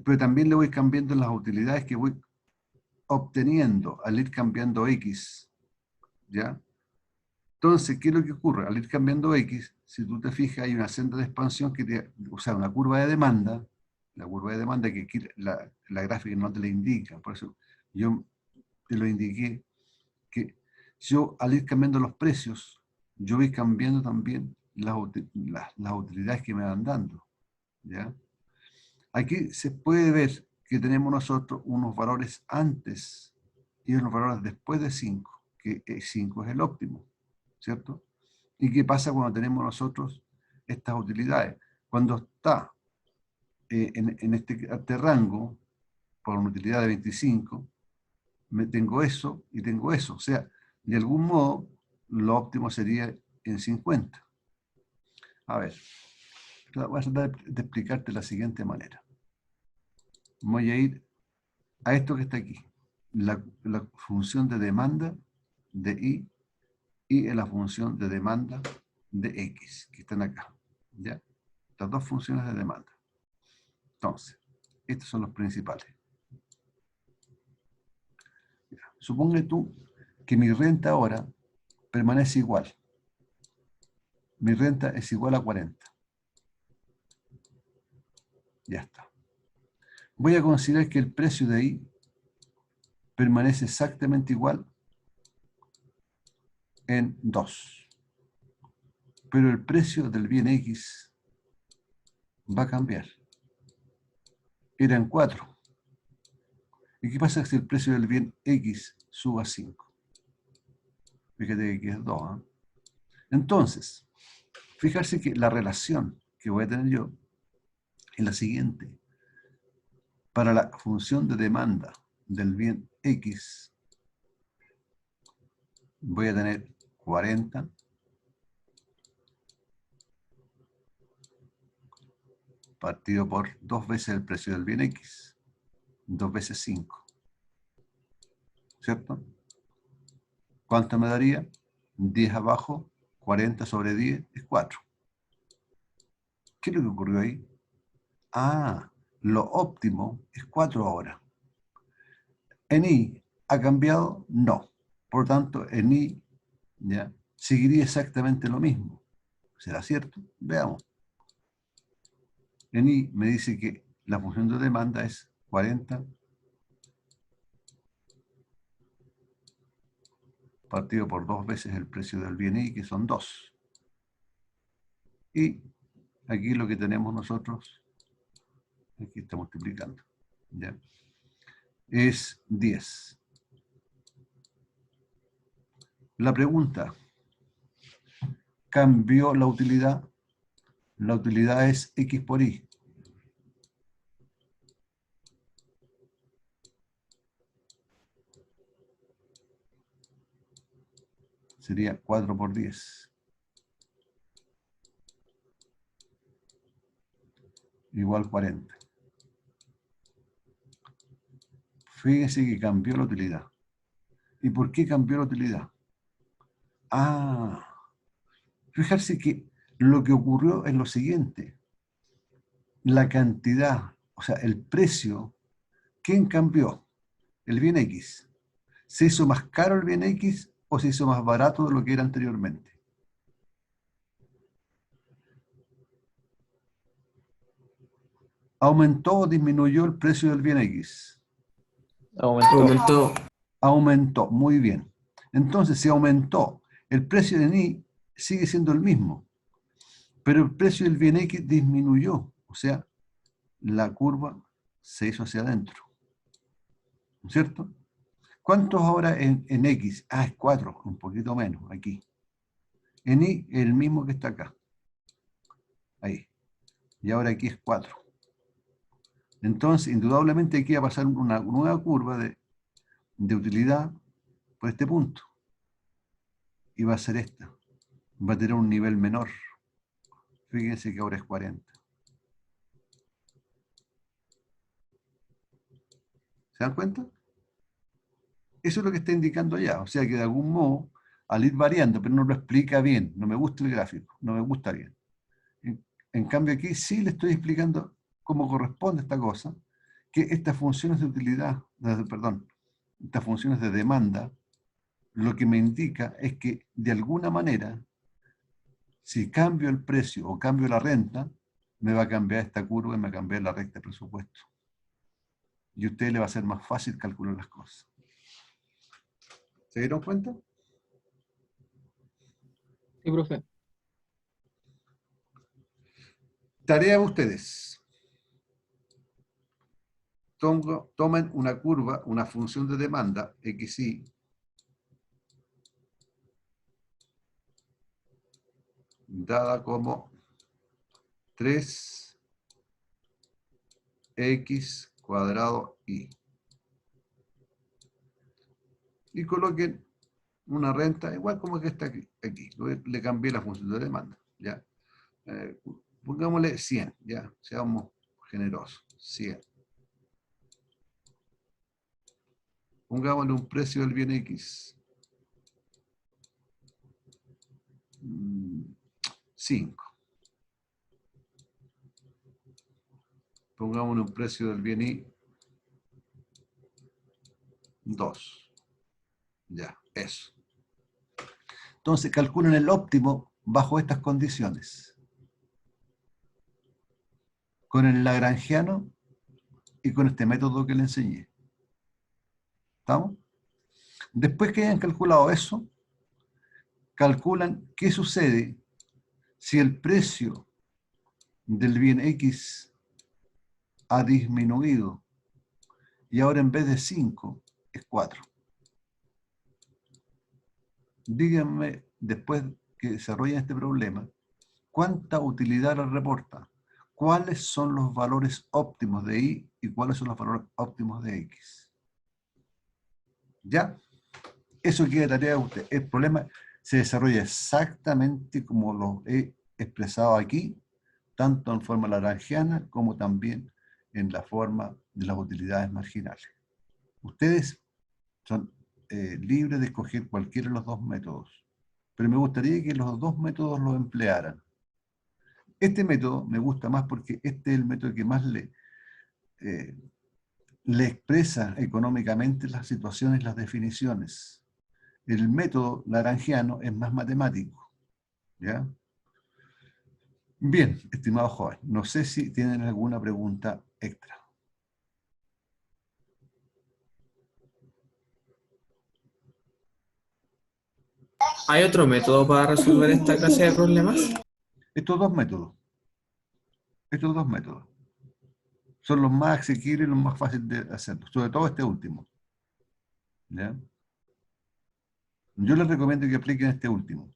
pero también le voy cambiando las utilidades que voy obteniendo al ir cambiando X. ¿Ya? Entonces, ¿qué es lo que ocurre? Al ir cambiando X, si tú te fijas, hay una senda de expansión, o sea, una curva de demanda, la curva de demanda que aquí la gráfica no te la indica, por eso yo te lo indiqué, que yo al ir cambiando los precios, yo voy cambiando también las utilidades que me van dando. ¿Ya? Aquí se puede ver que tenemos nosotros unos valores antes y unos valores después de 5, que 5 es el óptimo, ¿cierto? ¿Y qué pasa cuando tenemos nosotros estas utilidades? Cuando está en este rango, por una utilidad de 25, tengo eso y tengo eso. O sea, de algún modo, lo óptimo sería en 50. A ver, voy a tratar de explicarte de la siguiente manera. Voy a ir a esto que está aquí. La función de demanda de I y en la función de demanda de X, que están acá. ¿Ya? Las dos funciones de demanda. Entonces, estos son los principales. Suponge tú que mi renta ahora permanece igual. Mi renta es igual a 40. Ya está. Voy a considerar que el precio de I permanece exactamente igual en 2. Pero el precio del bien X va a cambiar. Era en 4. ¿Y qué pasa si el precio del bien X sube a 5? Fíjate que aquí es 2. ¿Eh? Entonces, fijarse que la relación que voy a tener yo es la siguiente. Para la función de demanda del bien X, voy a tener 40 partido por 2 veces el precio del bien X. 2 veces 5. ¿Cierto? ¿Cuánto me daría? 10 abajo, 40 sobre 10 es 4. ¿Qué es lo que ocurrió ahí? Ah, lo óptimo es 4 ahora. ¿En I ha cambiado? No. Por lo tanto, en I ¿ya? Seguiría exactamente lo mismo. ¿Será cierto? Veamos. En I me dice que la función de demanda es 40 partido por 2 veces el precio del bien I, que son 2. Y aquí lo que tenemos nosotros, aquí está multiplicando, ¿ya? Es 10. La pregunta, ¿cambió la utilidad? La utilidad es X por Y. Sería 4 por 10. Igual 40. Fíjense que cambió la utilidad. ¿Y por qué cambió la utilidad? Ah, fijarse que lo que ocurrió es lo siguiente. La cantidad, o sea, el precio, ¿quién cambió? El bien X. ¿Se hizo más caro el bien X o se hizo más barato de lo que era anteriormente? ¿Aumentó o disminuyó el precio del bien X? Aumentó. Aumentó, muy bien. Entonces, si aumentó, el precio de I sigue siendo el mismo, pero el precio del bien X disminuyó, o sea, la curva se hizo hacia adentro, ¿no es cierto? ¿Cuántos ahora en X? Ah, es 4, un poquito menos, aquí. En Y, el mismo que está acá. Ahí. Y ahora aquí es 4. Entonces, indudablemente aquí va a pasar una nueva curva de utilidad por este punto. Y va a ser esta. Va a tener un nivel menor. Fíjense que ahora es 40. ¿Se dan cuenta? Eso es lo que está indicando allá. O sea que de algún modo, al ir variando, pero no lo explica bien, no me gusta el gráfico, no me gusta bien. En cambio aquí sí le estoy explicando cómo corresponde esta cosa, que estas funciones de utilidad, perdón, estas funciones de demanda, lo que me indica es que de alguna manera, si cambio el precio o cambio la renta, me va a cambiar esta curva y me va a cambiar la recta de presupuesto. Y a usted le va a ser más fácil calcular las cosas. ¿Se dieron cuenta? Sí, profe. Tarea de ustedes. Tomen una curva, una función de demanda, XY, dada como 3x cuadrado y. Y coloquen una renta igual como que está aquí. Le cambié la función de demanda. ¿Ya? Pongámosle 100, ya, seamos generosos, 100. Pongámosle un precio del bien X. 5. Pongámosle un precio del bien Y. 2. Ya, eso. Entonces calculen el óptimo bajo estas condiciones. Con el lagrangiano y con este método que le enseñé. ¿Estamos? Después que hayan calculado eso, calculan qué sucede si el precio del bien X ha disminuido y ahora en vez de 5 es 4. Díganme, después que desarrollen este problema, ¿cuánta utilidad les reporta? ¿Cuáles son los valores óptimos de Y y cuáles son los valores óptimos de X? ¿Ya? Eso queda tarea de usted. El problema se desarrolla exactamente como lo he expresado aquí, tanto en forma lagrangiana como también en la forma de las utilidades marginales. Ustedes son libres de escoger cualquiera de los dos métodos, pero me gustaría que los dos métodos los emplearan. Este método me gusta más porque este es el método que más le expresa económicamente las situaciones, las definiciones. El método lagrangiano es más matemático. ¿Ya? Bien, estimado joven, no sé si tienen alguna pregunta extra. ¿Hay otro método para resolver esta clase de problemas? Estos dos métodos son los más asequibles y los más fáciles de hacerlo, sobre todo este último. ¿Ya? Yo les recomiendo que apliquen este último,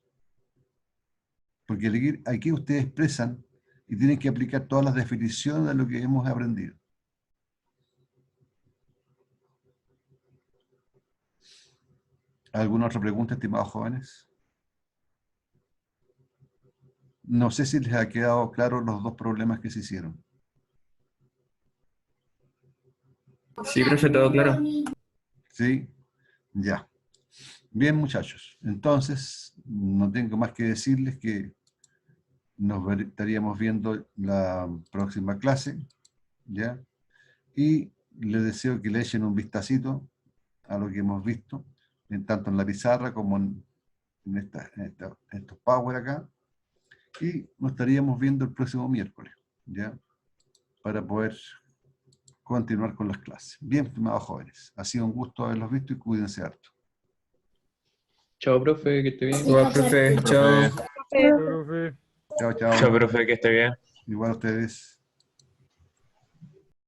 porque aquí ustedes expresan y tienen que aplicar todas las definiciones de lo que hemos aprendido. ¿Alguna otra pregunta, estimados jóvenes? No sé si les ha quedado claro los dos problemas que se hicieron. Sí, profe, todo claro. ¿Sí? Ya. Bien, muchachos. Entonces, no tengo más que decirles que nos estaríamos viendo la próxima clase, ¿ya? Y les deseo que le echen un vistacito a lo que hemos visto, tanto en la pizarra como en estos Power acá. Y nos estaríamos viendo el próximo miércoles, ¿ya? Para poder continuar con las clases. Bien, estimados jóvenes, ha sido un gusto haberlos visto y cuídense harto. Chao, profe, que esté bien. Igual, profe, chao. Profe. Chao, chao. Chao, profe, que esté bien. Igual a ustedes.